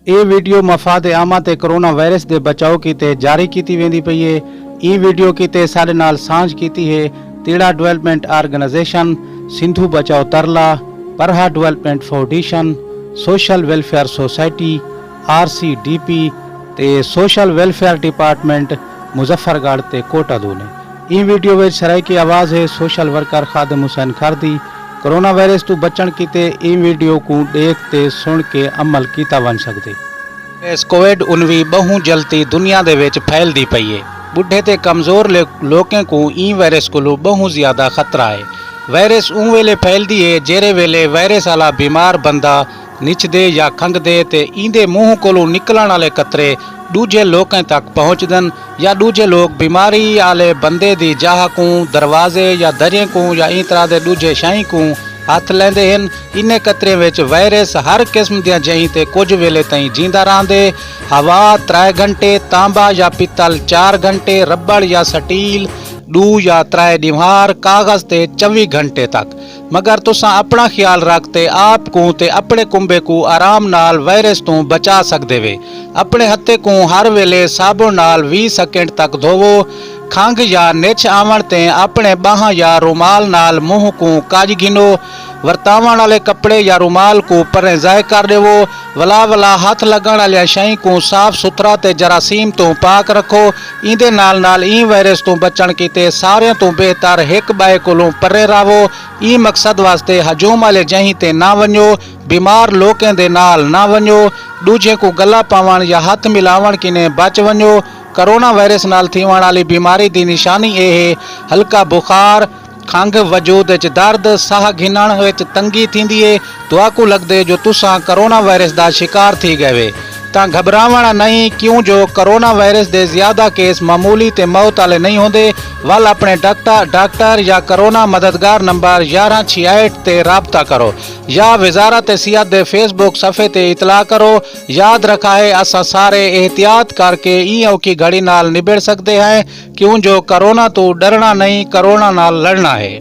ਇਹ ਵੀਡੀਓ ਮਫਾਦ ਆਮਾ ਤੇ corona virus ਦੇ ਬਚਾਓ ਕੀਤੇ ਜਾਰੀ ਕੀਤੀ वेंदी पई है। ਇਹ ਵੀਡੀਓ ਕੀਤੇ ਸਾਡੇ ਨਾਲ ਸਾਂਝ ਕੀਤੀ है तीड़ा development organisation, Sindhu Bachao Tarla, Parha development foundation, social welfare society RCDP ते सोशल वेलफेयर डिपार्टमेंट मुजफ्फरगढ़ ते कोटादू ने। ਇਹ ਵੀਡੀਓ ਵਿੱਚ ਸਰਾਇਕੀ ਆਵਾਜ਼ ਹੈ सोशल वर्कर खादिम हुसैन खार दी। कोरोना वायरस तो बचण कीते ई वीडियो को देख ते सुन के अमल कीता बन सकते। इस कोविड-19 बहु जल्दी दुनिया दे विच फैलदी पई है। बुढ़े ते कमज़ोर लोगों को ई वायरस को बहुत ज़्यादा खतरा है। वायरस उन वेले फैलदी है जेरे वेले वायरस वाला बीमार बंदा निचदे या खंघदे ते इंदे मूँह कोलों निकलण वाले कतरे दूजे लोगों तक पहुँचदन या दूजे लोग बीमारी वाले बंदे दी जाह को दरवाजे या दरिए को या इन तरह के दूजे शाही को हथ लेंदे हन। इन्हें कतरे विच वायरस हर किस्म दियां जहीं ते कुछ वेले ताईं जींदा रहंदे। हवा 3 घंटे, तांबा या पित्तल 4 घंटे, रबड़ या स्टील 2 या 3 दीवार, कागज़ ते 24 घंटे तक। मगर तुसां अपना ख्याल रखते आप को ते अपने कुंबे को आराम नाल वायरस तो बचा सकदे वे। अपने हत्थे को हर वेले साबुन नाल 20 सेकंड तक धोवो। खंघ या निछ आवण ते अपने बाहां या रुमाल नाल मुंह को काज गिनो। वरतावण वाले कपड़े या रुमाल को परे ज़ाय कर देवो। वला हाथ लगण वाली शई को साफ सुथरा ते जरासीम तो पाक रखो। इंदे नाल नाल ई वायरस तो बचण कीते सारे तो बेहतर एक बाए कोलों परे रहो। ई मकसद वास्ते हजूम वाले जहीं ते ना वञो, बीमार लोगों दे नाल ना वञो, दूजे को गला पावण या हथ मिलावण किने बच वञो। कोरोना वायरस नाल थीवण वाली बीमारी दी निशानी ये है हल्का बुखार, खंघ, वजूद च दर्द, साह घिनण विच तंगी थींदी है। तुहाकू लगदे जो तुसां कोरोना वायरस दा शिकार थी गए तां घबरावण नहीं, क्यों जो कोरोना वायरस दे ज़्यादा केस मामूली ते मौत वाले नहीं होंदे। वल अपने डॉक्टर या कोरोना मददगार नंबर 1168 ते राबता करो या वजारत सेहत दे फेसबुक सफ़े ते इतला करो। याद रखा है असां सारे एहतियात करके ई औखी घड़ी नाल निबड़ सकते हैं, क्यों जो कोरोना तो डरना नहीं, कोरोना नाल लड़ना है।